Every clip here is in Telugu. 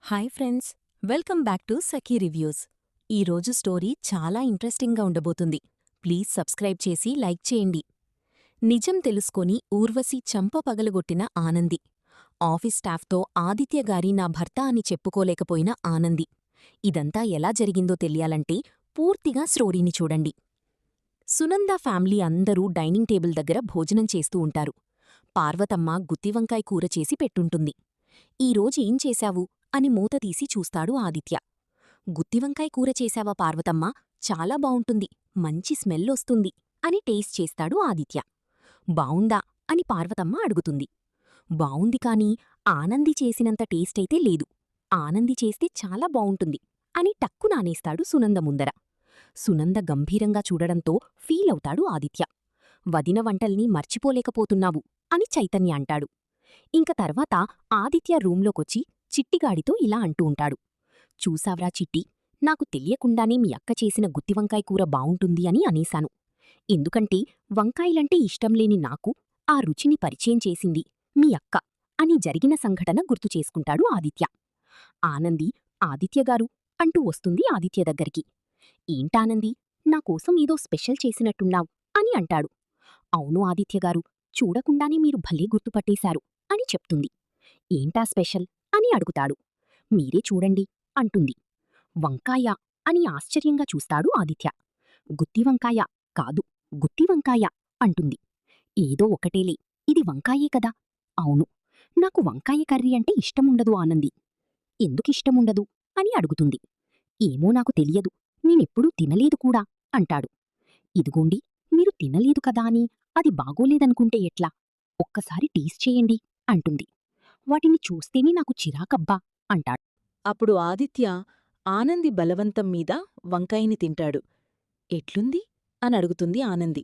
Hi friends, welcome back to Sakhi reviews. ఈరోజు స్టోరీ చాలా ఇంట్రెస్టింగ్గా ఉండబోతుంది. ప్లీజ్ సబ్స్క్రైబ్ చేసి లైక్ చేయండి. నిజం తెలుసుకొని ఊర్వశి చంప పగలగొట్టిన ఆనంది. ఆఫీస్ స్టాఫ్తో ఆదిత్యగారి నా భర్త అని చెప్పుకోలేకపోయిన ఆనంది. ఇదంతా ఎలా జరిగిందో తెలియాలంటే పూర్తిగా స్టోరీని చూడండి. సునంద ఫ్యామిలీ అందరూ డైనింగ్ టేబుల్ దగ్గర భోజనం చేస్తూ ఉంటారు. పార్వతమ్మ గుత్తివంకాయ కూర చేసి పెట్టుంటుంది. ఈరోజు ఏం చేశావు అని మూత తీసి చూస్తాడు ఆదిత్య. గుత్తివంకాయ కూర చేశావా పార్వతమ్మ? చాలా బావుంటుంది, మంచి స్మెల్లొస్తుంది అని టేస్ట్ చేస్తాడు ఆదిత్య. బావుందా అని పార్వతమ్మ అడుగుతుంది. బావుంది కాని ఆనంది చేసినంత టేస్టైతే లేదు. ఆనంది చేస్తే చాలా బావుంటుంది అని టక్కు నానేస్తాడు సునంద ముందర. సునంద గంభీరంగా చూడడంతో ఫీలవుతాడు ఆదిత్య. వదిన వంటల్ని మర్చిపోలేకపోతున్నావు అని చైతన్య అంటాడు. ఇంక తర్వాత ఆదిత్య రూంలోకొచ్చి చిట్టిగాడితో ఇలా అంటూ ఉంటాడు. చూసావ్రా చిట్టి, నాకు తెలియకుండానే మీ అక్క చేసిన గుత్తివంకాయ కూర బావుంటుంది అని అనేశాను. ఎందుకంటే వంకాయలంటే ఇష్టంలేని నాకు ఆ రుచిని పరిచయం చేసింది మీ అక్క అని జరిగిన సంఘటన గుర్తుచేసుకుంటాడు ఆదిత్య. ఆనంది ఆదిత్యగారు అంటూ వస్తుంది ఆదిత్య దగ్గరికి. ఏంటానంది, నాకోసం ఏదో స్పెషల్ చేసినట్టున్నావ్ అని అంటాడు. అవును ఆదిత్యగారు, చూడకుండానే మీరు భలే గుర్తుపట్టేశారు అని చెప్తుంది. ఏంటా స్పెషల్ అని అడుగుతాడు. మీరే చూడండి అంటుంది. వంకాయ అని ఆశ్చర్యంగా చూస్తాడు ఆదిత్య. గుత్తివంకాయ కాదు, గుత్తివంకాయ అంటుంది. ఏదో ఒకటేలే, ఇది వంకాయే కదా. అవును, నాకు వంకాయ కర్రీ అంటే ఇష్టముండదు ఆనంది. ఎందుకిష్టముండదు అని అడుగుతుంది. ఏమో నాకు తెలియదు, నేనెప్పుడూ తినలేదు కూడా అంటాడు. ఇదిగోండి, మీరు తినలేదు కదా అని అది బాగోలేదనుకుంటే ఎట్లా? ఒక్కసారి టేస్ట్ చేయండి అంటుంది. వాటిని చూస్తేనే నాకు చిరాకబ్బా అంటాడు. అప్పుడు ఆదిత్య ఆనంది బలవంతం మీద వంకాయని తింటాడు. ఎట్లుంది అనడుగుతుంది ఆనంది.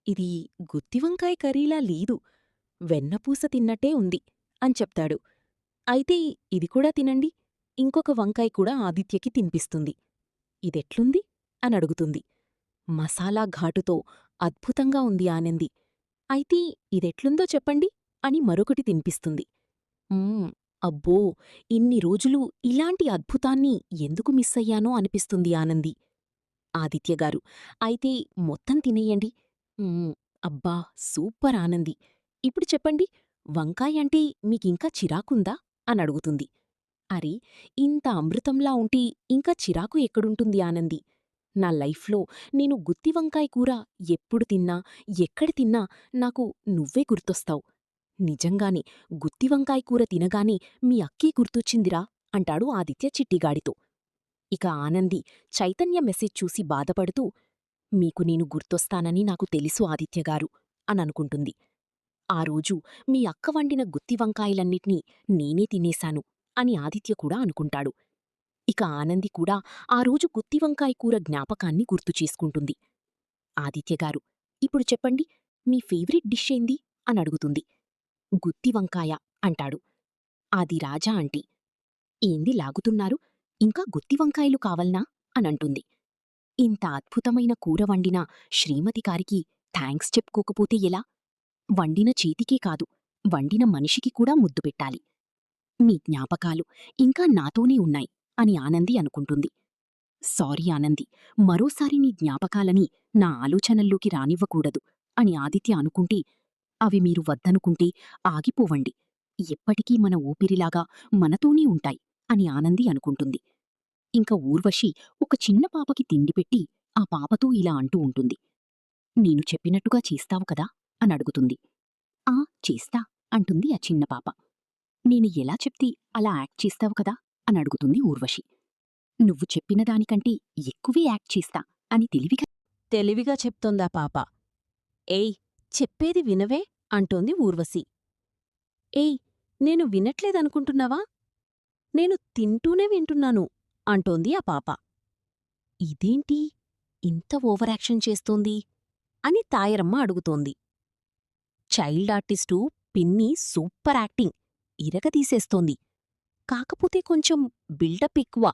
ఇది గుత్తివంకాయ కర్రీలా లేదు, వెన్నపూస తిన్నట్టే ఉంది అని చెప్తాడు. అయితే ఇది కూడా తినండి. ఇంకొక వంకాయ కూడా ఆదిత్యకి తినిపిస్తుంది. ఇదెట్లుంది అనడుగుతుంది. మసాలా ఘాటుతో అద్భుతంగా ఉంది ఆనంది. అయితే ఇదెట్లుందో చెప్పండి అని మరొకటి తినిపిస్తుంది. అబ్బో, ఇన్ని రోజులు ఇలాంటి అద్భుతాన్ని ఎందుకు మిస్సయ్యానో అనిపిస్తుంది ఆనంది. ఆదిత్యగారు, అయితే మొత్తం తినేయండి. "మ్మ్, అబ్బా, సూపర్ ఆనంది. ఇప్పుడు చెప్పండి, వంకాయంటే మీకింకా చిరాకుందా అనడుగుతుంది. అరే, ఇంత అమృతంలా ఉంటే ఇంకా చిరాకు ఎక్కడుంటుంది ఆనంది. నా లైఫ్లో నేను గుత్తివంకాయ కూర ఎప్పుడు తిన్నా, ఎక్కడ తిన్నా నాకు నువ్వే గుర్తొస్తావు. నిజంగానే గుత్తివంకాయ కూర తినగానే మీ అక్కే గుర్తొచ్చిందిరా అంటాడు ఆదిత్య చిట్టిగాడితో. ఇక ఆనంది చైతన్య మెసేజ్ చూసి బాధపడుతూ, మీకు నేను గుర్తొస్తానని నాకు తెలుసు ఆదిత్యగారు అననుకుంటుంది. ఆ రోజు మీ అక్క వండిన గుత్తివంకాయలన్నిటినీ నేనే తినేశాను అని ఆదిత్య కూడా అనుకుంటాడు. ఇక ఆనంది కూడా ఆ రోజు గుత్తివంకాయ కూర జ్ఞాపకాన్ని గుర్తుచేసుకుంటుంది. ఆదిత్యగారు, ఇప్పుడు చెప్పండి, మీ ఫేవరెట్ డిష్ ఏంది అనడుగుతుంది. గుత్తివంకాయ అంటాడు. అది రాజా ఆంటీ. ఏంది లాగుతున్నారు, ఇంకా గుత్తివంకాయలు కావల్నా అనంటుంది. ఇంత అద్భుతమైన కూర వండిన శ్రీమతిగారికి థాంక్స్ చెప్పుకోకపోతే ఎలా? వండిన చేతికే కాదు, వండిన మనిషికి కూడా ముద్దు పెట్టాలి. మీ జ్ఞాపకాలు ఇంకా నాతోనే ఉన్నాయి అని ఆనంది అనుకుంటుంది. సారీ ఆనంది, మరోసారి నీ జ్ఞాపకాలని నా ఆలోచనల్లోకి రానివ్వకూడదు అని ఆదిత్య అనుకుంటే, అవి మీరు వద్దనుకుంటే ఆగిపోవండి, ఎప్పటికీ మన ఊపిరిలాగా మనతోనే ఉంటాయి అని ఆనంది అనుకుంటుంది. ఇంక ఊర్వశి ఒక చిన్న పాపకి తిండిపెట్టి ఆ పాపతో ఇలా అంటూ ఉంటుంది. నేను చెప్పినట్టుగా చేస్తావు కదా అనడుగుతుంది. ఆ, చేస్తా అంటుంది ఆ చిన్న పాప. నేను ఎలా చెప్తే అలా యాక్ట్ చేస్తావు కదా అనడుగుతుంది ఊర్వశి. నువ్వు చెప్పిన దానికంటే ఎక్కువే యాక్ట్ చేస్తా అని తెలివిగా చెప్తోందా పాప. ఏయ్, చెప్పేది వినవే అంటోంది ఊర్వశి. ఏయ్, నేను వినట్లేదనుకుంటున్నావా? నేను తింటూనే వింటున్నాను అంటోంది ఆ పాప. ఇదేంటి ఇంత ఓవరాక్షన్ చేస్తోంది అని తాయరమ్మ అడుగుతోంది. చైల్డ్ ఆర్టిస్టు పిన్ని సూపర్ యాక్టింగ్, ఇరగదీసేస్తోంది. కాకపోతే కొంచెం బిల్డప్ ఎక్కువ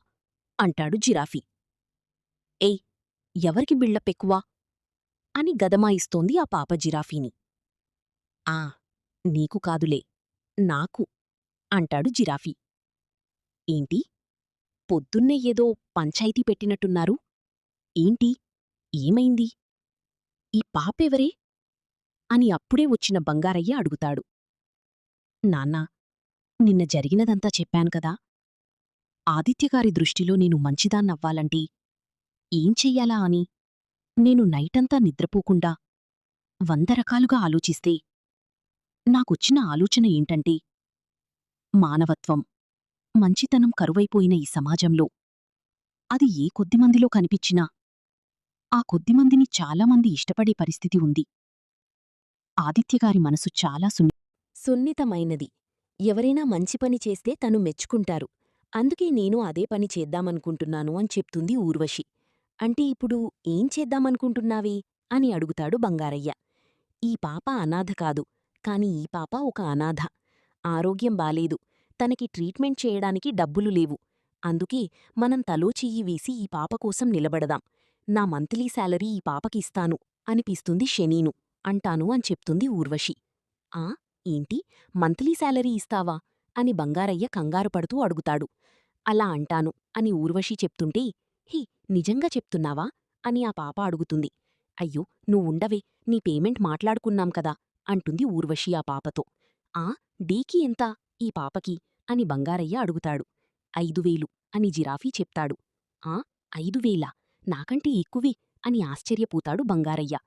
అంటాడు జిరాఫీ. ఏయ్, ఎవరికి బిల్డప్ ఎక్కువ అని గదమాయిస్తోంది ఆ పాప జిరాఫీని. ఆ, నీకు కాదులే, నాకు అంటాడు జిరాఫీ. ఏంటి? పొద్దున్నే ఏదో పంచాయితీ పెట్టినట్టున్నారు? ఏంటి? ఏమైంది? ఈ పాపెవరే? అని అప్పుడే వచ్చిన బంగారయ్య అడుగుతాడు. నాన్నా, నిన్న జరిగినదంతా చెప్పాను కదా! ఆదిత్యగారి దృష్టిలో నేను మంచిదాన్నవ్వాలంటే ఏం చెయ్యాలా అని నేను నైటంతా నిద్రపోకుండా 100 రకాలుగా ఆలోచిస్తే నాకొచ్చిన ఆలోచన ఏంటంటే, మానవత్వం, మంచితనం కరువైపోయిన ఈ సమాజంలో అది ఏ కొద్దిమందిలో కనిపించినా ఆ కొద్దిమందిని చాలామంది ఇష్టపడే పరిస్థితి ఉంది. ఆదిత్యగారి మనసు చాలా సున్నితమైనది. ఎవరైనా మంచి పని చేస్తే తను మెచ్చుకుంటారు. అందుకే నేను అదే పని చేద్దామనుకుంటున్నాను అని చెప్తుంది ఊర్వశి. అంటే ఇప్పుడు ఏం చేద్దామనుకుంటున్నావే? అని అడుగుతాడు బంగారయ్య. ఈ పాప అనాథ కాదు, కాని ఈ పాప ఒక అనాథ. ఆరోగ్యం బాలేదు, తనకి ట్రీట్మెంట్ చేయడానికి డబ్బులు లేవు. అందుకే మనం తలో చెయ్యి వేసి ఈ పాప కోసం నిలబడదాం. నా మంత్లీ శాలరీ ఈ పాపకిస్తాను అనిపిస్తుంది శనీను అంటాను అని చెప్తుంది ఊర్వశి. ఆ ఏంటి, మంత్లీ శాలరీ ఇస్తావా అని బంగారయ్య కంగారుపడుతూ అడుగుతాడు. అలా అంటాను అని ఊర్వశి చెప్తుంటే, హి, నిజంగా చెప్తున్నావా అని ఆ పాప అడుగుతుంది. అయ్యో, నువ్వుండవే, నీ పేమెంట్ మాట్లాడుకున్నాం కదా అంటుంది ఊర్వశి ఆ పాపతో. ఆ డీకి ఎంత ఈ పాపకి అని బంగారయ్య అడుగుతాడు. 5000 అని జిరాఫీ చెప్తాడు. ఆ 5000? నాకంటే ఎక్కువే అని ఆశ్చర్యపోతాడు బంగారయ్య.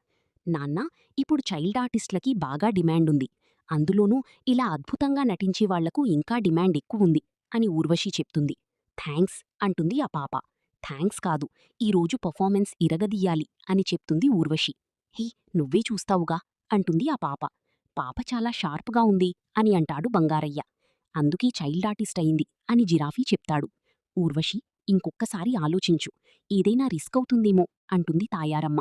నాన్నా, ఇప్పుడు చైల్డ్ ఆర్టిస్టులకి బాగా డిమాండుంది. అందులోనూ ఇలా అద్భుతంగా నటించేవాళ్లకు ఇంకా డిమాండ్ ఎక్కువుంది అని ఊర్వశి చెప్తుంది. థ్యాంక్స్ అంటుంది ఆ పాప. థ్యాంక్స్ కాదు, ఈరోజు పర్ఫార్మెన్స్ ఇరగదీయాలి అని చెప్తుంది ఊర్వశి. హీ, నువ్వే చూస్తావుగా అంటుంది ఆ పాప. పాప చాలా షార్ప్గా ఉంది అని అంటాడు బంగారయ్య. అందుకే చైల్డ్ ఆర్టిస్ట్ అయింది అని జిరాఫీ చెప్తాడు. ఊర్వశి, ఇంకొక్కసారి ఆలోచించు, ఏదైనా రిస్క్ అవుతుందేమో అంటుంది తాయారమ్మ.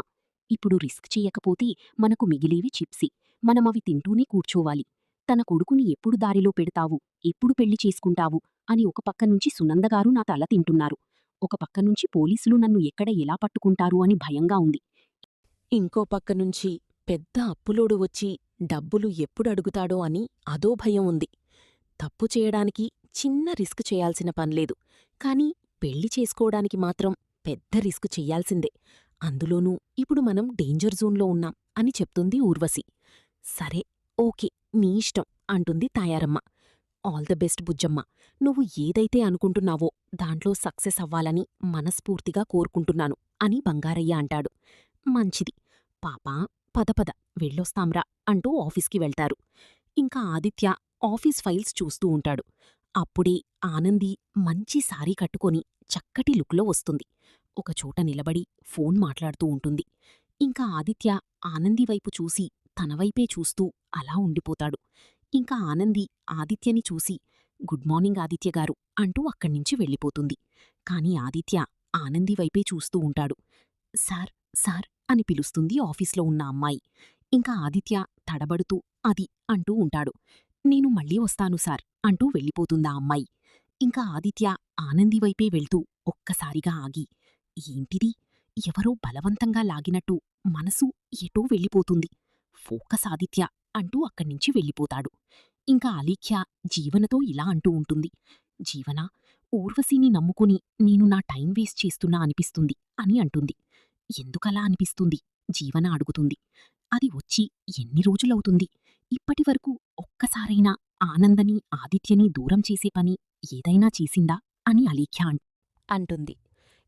ఇప్పుడు రిస్క్ చెయ్యకపోతే మనకు మిగిలేవి చిప్సే. మనమవి తింటూనే కూర్చోవాలి. తన కొడుకుని ఎప్పుడు దారిలో పెడతావు, ఎప్పుడు పెళ్లి చేసుకుంటావు అని ఒక పక్కనుంచి సునందగారు నా తల తింటున్నారు. ఒక పక్కనుంచి పోలీసులు నన్ను ఎక్కడ ఎలా పట్టుకుంటారు అని భయంగా ఉంది. ఇంకో పక్కనుంచి పెద్ద అప్పులోడు వచ్చి డబ్బులు ఎప్పుడడుగుతాడో అని అదో భయం ఉంది. తప్పు చేయడానికి చిన్న రిస్క్ చేయాల్సిన పన్లేదు, కాని పెళ్లి చేసుకోవడానికి మాత్రం పెద్ద రిస్క్ చెయ్యాల్సిందే. అందులోనూ ఇప్పుడు మనం డేంజర్ జోన్లో ఉన్నాం అని చెప్తుంది ఊర్వశి. సరే, ఓకే, నీ ఇష్టం అంటుంది Tayaramma. All the best Bujjamma. నువ్వు ఏదైతే అనుకుంటున్నావో దాంట్లో సక్సెస్ అవ్వాలని మనస్ఫూర్తిగా కోరుకుంటున్నాను అని బంగారయ్య అంటాడు. మంచిది పాపా, పదపద వెళ్ళొస్తాంరా అంటూ ఆఫీస్కి వెళ్తారు. ఇంకా ఆదిత్య ఆఫీస్ ఫైల్స్ చూస్తూ ఉంటాడు. అప్పుడే ఆనంది మంచి సారీ కట్టుకొని చక్కటి లుక్లో వస్తుంది. ఒకచోట నిలబడి ఫోన్ మాట్లాడుతూ ఉంటుంది. ఇంకా ఆదిత్య ఆనంది వైపు చూసి తనవైపే చూస్తూ అలా ఉండిపోతాడు. ఇంకా ఆనంది ఆదిత్యని చూసి గుడ్ మార్నింగ్ ఆదిత్యగారు అంటూ అక్కడ్నించి వెళ్ళిపోతుంది. కాని ఆదిత్య ఆనంది వైపే చూస్తూ ఉంటాడు. సార్, సార్ అని పిలుస్తుంది ఆఫీస్లో ఉన్న అమ్మాయి. ఇంకా ఆదిత్య తడబడుతూ అది అంటూ ఉంటాడు. నేను మళ్ళీ వస్తాను సార్ అంటూ వెళ్ళిపోతుందా అమ్మాయి. ఇంకా ఆదిత్య ఆనంది వైపే వెళ్తూ ఒక్కసారిగా ఆగి, ఏంటిది, ఎవరో బలవంతంగా లాగినట్టు మనసు ఎటో వెళ్ళిపోతుంది. ఫోకస్ ఆదిత్య అంటూ అక్కడ్నించి వెళ్ళిపోతాడు. ఇంకా అలీఖ్య జీవనతో ఇలా అంటూ ఉంటుంది. జీవనా, ఊర్వశిని నమ్ముకుని నేను నా టైం వేస్ట్ చేస్తున్నా అనిపిస్తుంది అని అంటుంది. ఎందుకలా అనిపిస్తుంది జీవన అడుగుతుంది. అది వచ్చి ఎన్ని రోజులవుతుంది? ఇప్పటివరకు ఒక్కసారైనా ఆనందని ఆదిత్యని దూరం చేసే పని ఏదైనా చేసిందా అని అలేఖ్య అంటుంది.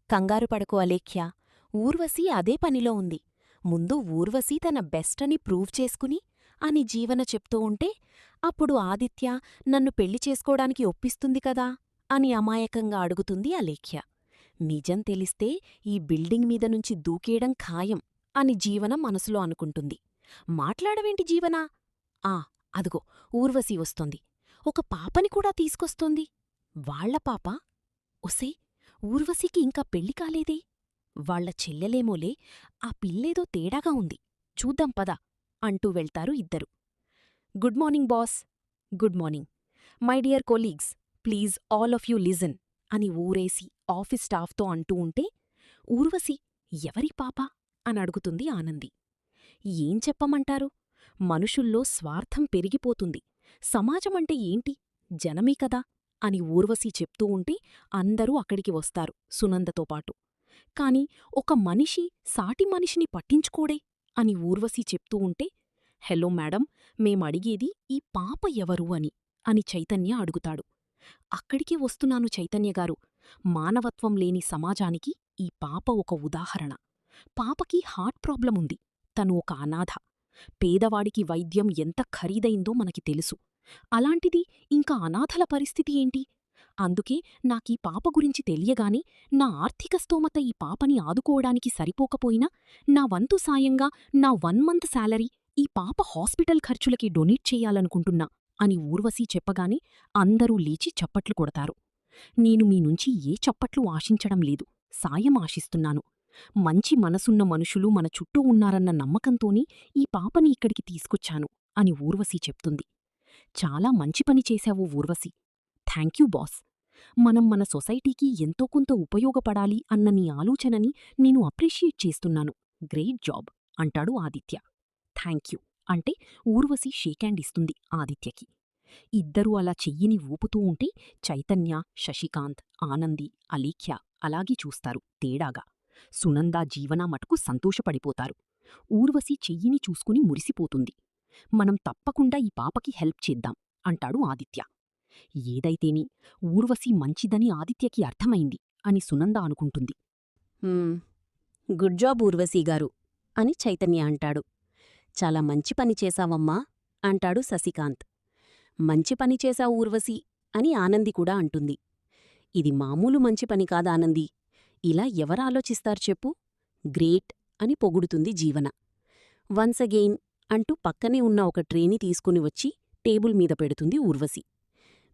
కంగారు పడకు అలేఖ్య, ఊర్వశి అదే పనిలో ఉంది. ముందు ఊర్వశి తన బెస్ట్ అని ప్రూవ్ చేసుకుని అని జీవన చెప్తూ ఉంటే అప్పుడు ఆదిత్య నన్ను పెళ్లి చేసుకోవడానికి ఒప్పిస్తుంది కదా అని అమాయకంగా అడుగుతుంది అలేఖ్య. నిజం తెలిస్తే ఈ బిల్డింగ్ మీద నుంచి దూకేయడం ఖాయం అని జీవన మనసులో అనుకుంటుంది. మాట్లాడవేంటి జీవనా? అదుగో ఊర్వశి వస్తోంది. ఒక పాపని కూడా తీసుకొస్తోంది. వాళ్ల పాప? ఒసే, ఊర్వశికి ఇంకా పెళ్లి కాలేదే? వాళ్ల చెల్లెలేమోలే, ఆ పిల్లేదో తేడాగా ఉంది. చూద్దాం పద అంటూ వెళ్తారు ఇద్దరు. Good morning boss. Good morning. My dear colleagues, please all of you listen అని ఊరేసి ఆఫీస్ స్టాఫ్తో అంటూ ఉంటే ఊర్వశి ఎవరి పాప అని అడుగుతుంది ఆనంది. ఏం చెప్పమంటారు? మనుషుల్లో స్వార్థం పెరిగిపోతుంది. సమాజమంటే ఏంటి? జనమే కదా అని ఊర్వశి చెప్తూ ఉంటే అందరూ అక్కడికి వస్తారు సునందతో పాటు. కాని ఒక మనిషి సాటి మనిషిని పట్టించుకోడే అని ఊర్వశి చెప్తూ ఉంటే, హెలో మేడం, మేమడిగేది ఈ పాప ఎవరు అని చైతన్య అడుగుతాడు. అక్కడికే వస్తున్నాను చైతన్యగారు. మానవత్వం లేని సమాజానికి ఈ పాప ఒక ఉదాహరణ. పాపకి హార్ట్ ప్రాబ్లముంది. తను ఒక అనాథ. పేదవాడికి వైద్యం ఎంత ఖరీదైందో మనకి తెలుసు. అలాంటిది ఇంకా అనాథల పరిస్థితి ఏంటి? అందుకే నాకీ పాప గురించి తెలియగానే నా ఆర్థిక స్తోమత ఈ పాపని ఆదుకోవడానికి సరిపోకపోయినా నా వంతు సాయంగా నా 1 మంత్ శాలరీ ఈ పాప హాస్పిటల్ ఖర్చులకి డొనేట్ చెయ్యాలనుకుంటున్నా అని ఊర్వశి చెప్పగానే అందరూ లేచి చప్పట్లు కొడతారు. నేను మీ నుంచి ఏ చప్పట్లు ఆశించడం లేదు, సాయం ఆశిస్తున్నాను. మంచి మనసున్న మనుషులు మన చుట్టూ ఉన్నారన్న నమ్మకంతోనే ఈ పాపని ఇక్కడికి తీసుకొచ్చాను అని ఊర్వశి చెప్తుంది. చాలా మంచి పని చేశావు ఊర్వశి. Thank you boss. మనం మన సొసైటీకి ఎంతో కొంత ఉపయోగపడాలి అన్న నీ ఆలోచనని నేను అప్రిషియేట్ చేస్తున్నాను. గ్రేట్ జాబ్ అంటాడు ఆదిత్య. థ్యాంక్యూ అంటే ఊర్వశి షేక్యాండ్ ఇస్తుంది ఆదిత్యకి. ఇద్దరూ అలా చెయ్యిని ఊపుతూ ఉంటే చైతన్య, శశికాంత్, ఆనంది, అలీఖ్య అలాగే చూస్తారు తేడాగా. సునంద, జీవన మటుకు సంతోషపడిపోతారు. ఊర్వశి చెయ్యిని చూసుకుని మురిసిపోతుంది. మనం తప్పకుండా ఈ పాపకి హెల్ప్ చేద్దాం అంటాడు ఆదిత్య. ఏదైతేని ఊర్వశి మంచిదని ఆదిత్యకి అర్థమైంది అని సునంద అనుకుంటుంది. గుడ్ జాబ్ ఊర్వశీగారు అని చైతన్య అంటాడు. చాలా మంచి పని చేశావమ్మా అంటాడు శశికాంత్. మంచి పని చేశావు ఊర్వశీ అని ఆనంది కూడా అంటుంది. ఇది మామూలు మంచి పని కాదానంది. ఇలా ఎవరాలోచిస్తారు చెప్పు? గ్రేట్ అని పొగుడుతుంది జీవన. వన్స్ అగెయిన్ అంటూ పక్కనే ఉన్న ఒక ట్రేని తీసుకుని వచ్చి టేబుల్ మీద పెడుతుంది ఊర్వశి.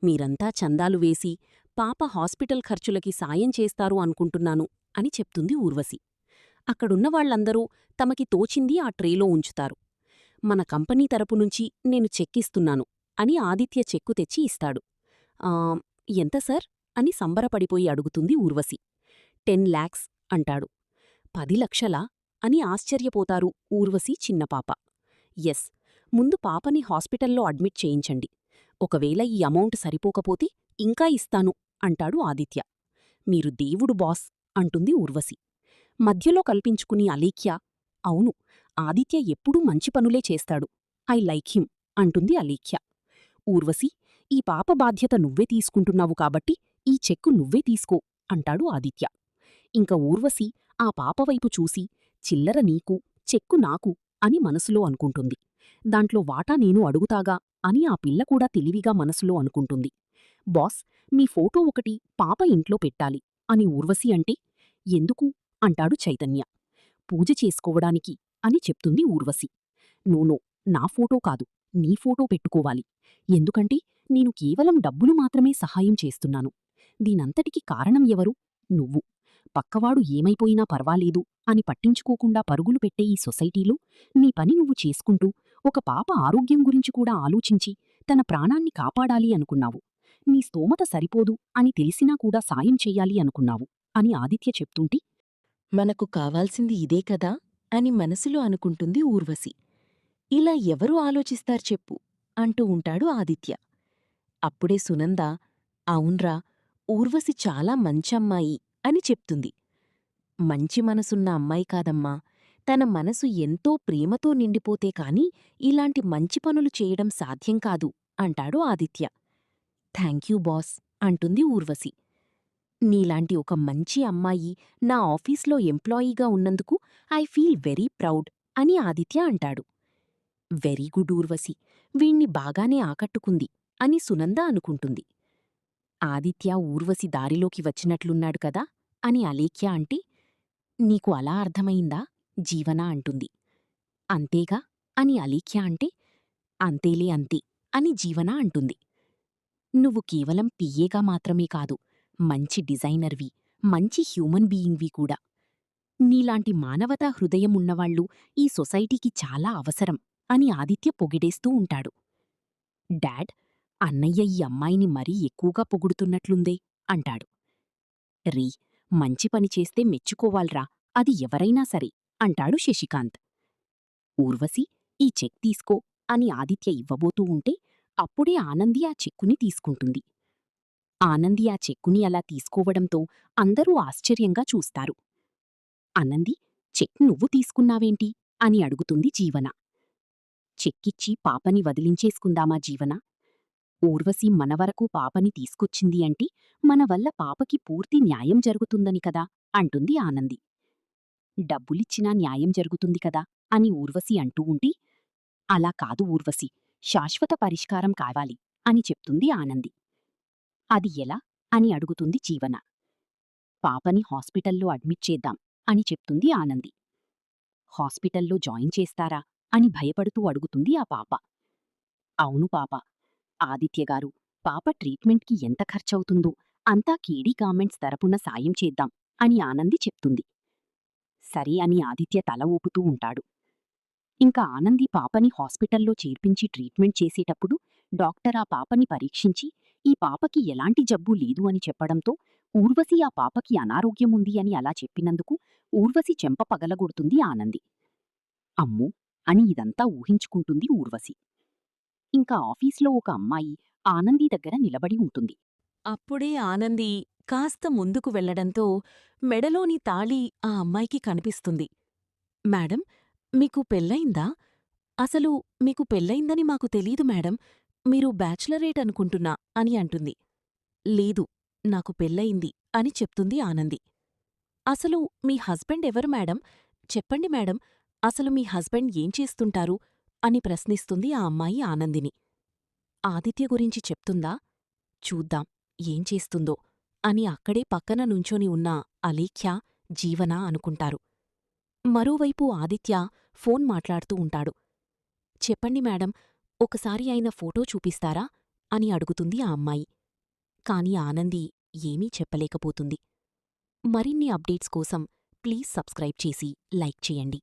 మీరంతా చందాలు వేసి పాప హాస్పిటల్ ఖర్చులకి సాయం చేస్తారు అనుకుంటున్నాను అని చెప్తుంది ఊర్వశి. అక్కడున్నవాళ్లందరూ తమకి తోచింది ఆ ట్రేలో ఉంచుతారు. మన కంపెనీ తరపునుంచి నేను చెక్కిస్తున్నాను అని ఆదిత్య చెక్కు తెచ్చి ఇస్తాడు. ఎంత సార్ అని సంబరపడిపోయి అడుగుతుంది ఊర్వశి. 10 lakhs అంటాడు. 10 లక్షలా అని ఆశ్చర్యపోతారు ఊర్వశి చిన్నపాప. ఎస్, ముందు పాపని హాస్పిటల్లో అడ్మిట్ చేయించండి. ఒకవేళ ఈ అమౌంట్ సరిపోకపోతే ఇంకా ఇస్తాను అంటాడు ఆదిత్య. మీరు దేవుడు బాస్ అంటుంది ఊర్వశి. మధ్యలో కల్పించుకుని అలీఖ్య, అవును, ఆదిత్య ఎప్పుడూ మంచి పనులే చేస్తాడు, ఐ లైక్ హిమ్ అంటుంది అలీఖ్య. ఊర్వశి, ఈ పాప బాధ్యత నువ్వే తీసుకుంటున్నావు కాబట్టి ఈ చెక్కు నువ్వే తీసుకో అంటాడు ఆదిత్య. ఇంక ఊర్వశి ఆ పాపవైపు చూసి చిల్లర నీకు, చెక్కు నాకు అని మనసులో అనుకుంటుంది. దాంట్లో వాటా నేను అడుగుతాగా అని ఆ పిల్ల కూడా తెలివిగా మనసులో అనుకుంటుంది. బాస్, మీ ఫోటో ఒకటి పాప ఇంట్లో పెట్టాలి అని ఊర్వశి అంటే, ఎందుకు అంటాడు చైతన్య. పూజ చేసుకోవడానికి అని చెప్తుంది ఊర్వశి. నోనో, నా ఫోటో కాదు, నీ ఫోటో పెట్టుకోవాలి. ఎందుకంటే నేను కేవలం డబ్బులు మాత్రమే సహాయం చేస్తున్నాను. దీనంతటికి కారణం ఎవరు? నువ్వు. పక్కవాడు ఏమైపోయినా పర్వాలేదు అని పట్టించుకోకుండా పరుగులు పెట్టే ఈ సొసైటీలో నీ పని నువ్వు చేసుకుంటూ ఒక పాప ఆరోగ్యం గురించి కూడా ఆలోచించి తన ప్రాణాన్ని కాపాడాలి అనుకున్నావు. నీ స్తోమత సరిపోదు అని తెలిసినా కూడా సాయం చెయ్యాలి అనుకున్నావు అని ఆదిత్య చెప్తుంటే, మనకు కావాల్సింది ఇదే కదా అని మనసులో అనుకుంటుంది ఊర్వశి. ఇలా ఎవరు ఆలోచిస్తారు చెప్పు అంటూ ఉంటాడు ఆదిత్య. అప్పుడే సునంద, అవున్రా, ఊర్వశి చాలా మంచమ్మాయి అని చెప్తుంది. మంచి మనసున్న అమ్మాయి కాదమ్మా, తన మనసు ఎంతో ప్రేమతో నిండిపోతే కాని ఇలాంటి మంచి పనులు చేయడం సాధ్యం కాదు అంటాడు ఆదిత్య. థ్యాంక్యూ బాస్ అంటుంది ఊర్వశి. నీలాంటి ఒక మంచి అమ్మాయి నా ఆఫీస్లో ఎంప్లాయీగా ఉన్నందుకు ఐ ఫీల్ వెరీ ప్రౌడ్ అని ఆదిత్య అంటాడు. వెరీ గుడ్ ఊర్వశి, వీణ్ణి బాగానే ఆకట్టుకుంది అని సునంద అనుకుంటుంది. ఆదిత్య ఊర్వశి దారిలోకి వచ్చినట్లున్నాడు కదా అని అలేఖ్య అంటే, నీకు అలా అర్థమైందా జీవన అంటుంది. అంతేగా అని అలేఖ్య అంటే, అంతేలే అంతే అని జీవన అంటుంది. నువ్వు కేవలం పిఏగా మాత్రమే కాదు, మంచి డిజైనర్వి, మంచి హ్యూమన్ బీయింగ్వి కూడా. నీలాంటి మానవతా హృదయం ఉన్నవాళ్లు ఈ సొసైటీకి చాలా అవసరం అని ఆదిత్య పొగిడేస్తూ ఉంటాడు. డాడ్, అన్నయ్య ఈ అమ్మాయిని మరీ ఎక్కువగా పొగుడుతున్నట్లుందే అంటాడు. రీ, మంచి పని చేస్తే మెచ్చుకోవాల్రా, అది ఎవరైనా సరే అంటాడు శశికాంత్. ఊర్వశి, ఈ చెక్ తీసుకో అని ఆదిత్య ఇవ్వబోతూ ఉంటే అప్పుడే ఆనంది ఆ చెక్కుని తీసుకుంటుంది. ఆనంది ఆ చెక్కుని అలా తీసుకోవడంతో అందరూ ఆశ్చర్యంగా చూస్తారు. ఆనంది, చెక్ నువ్వు తీసుకున్నావేంటి అని అడుగుతుంది జీవన. చెక్కిచ్చి పాపని వదిలించేసుకుందామా జీవన? ఊర్వశి మనవరకు పాపని తీసుకొచ్చింది అంటే మన వల్ల పాపకి పూర్తి న్యాయం జరుగుతుందని కదా అంటుంది ఆనంది. డబ్బులిచ్చినా న్యాయం జరుగుతుంది కదా అని ఊర్వశి అంటూ ఉంటే, అలా కాదు ఊర్వశి, శాశ్వత పరిష్కారం కావాలి అని చెప్తుంది ఆనంది. అది ఎలా అని అడుగుతుంది జీవన. పాపని హాస్పిటల్లో అడ్మిట్ చేద్దాం అని చెప్తుంది ఆనంది. హాస్పిటల్లో జాయిన్ చేస్తారా అని భయపడుతూ అడుగుతుంది ఆ పాప. అవును పాప. ఆదిత్యగారు, పాప ట్రీట్మెంట్కి ఎంత ఖర్చవుతుందో అంతా కేడీ కామెంట్స్ తరపున సాయం చేద్దాం అని ఆనంది చెప్తుంది. సరే అని ఆదిత్య తల ఊపుతూ ఉంటాడు. ఇంకా ఆనంది పాపని హాస్పిటల్లో చేర్పించి ట్రీట్మెంట్ చేసేటప్పుడు డాక్టర్ ఆ పాపని పరీక్షించి ఈ పాపకి ఎలాంటి జబ్బు లేదు అని చెప్పడంతో ఊర్వశి ఆ పాపకి అనారోగ్యముంది అని అలా చెప్పినందుకు ఊర్వశి చెంప పగలగొడుతుంది ఆనంది. అమ్మో అని ఇదంతా ఊహించుకుంటుంది ఊర్వశి. ఇంకా ఆఫీస్లో ఒక అమ్మాయి ఆనంది దగ్గర నిలబడి ఉంటుంది. అప్పుడే ఆనంది కాస్త ముందుకు వెళ్లడంతో మెడలోని తాళి ఆ అమ్మాయికి కనిపిస్తుంది. మేడం, మీకు పెళ్ళయిందా? అసలు మీకు పెళ్ళయిందని మాకు తెలీదు మేడం. మీరు బ్యాచిలరేట్ అనుకుంటున్నా అని అంటుంది. లేదు, నాకు పెళ్ళయింది అని చెప్తుంది ఆనంది. అసలు మీ హస్బెండ్ ఎవరు మేడం? చెప్పండి మేడం, అసలు మీ హస్బెండ్ ఏం చేస్తుంటారు అని ప్రశ్నిస్తుంది ఆ అమ్మాయి ఆనందిని. ఆదిత్య గురించి చెప్తుందా? చూద్దాం ఏం చేస్తుందో అని అక్కడే పక్కన నుంచొని ఉన్న అలేఖ్య, జీవన అనుకుంటారు. మరోవైపు ఆదిత్య ఫోన్ మాట్లాడుతూ ఉంటాడు. చెప్పండి మేడం, ఒకసారి ఆయన ఫోటో చూపిస్తారా అని అడుగుతుంది ఆ అమ్మాయి. కాని ఆనంది ఏమీ చెప్పలేకపోతుంది. మరిన్ని అప్డేట్స్ కోసం ప్లీజ్ సబ్స్క్రైబ్ చేసి లైక్ చేయండి.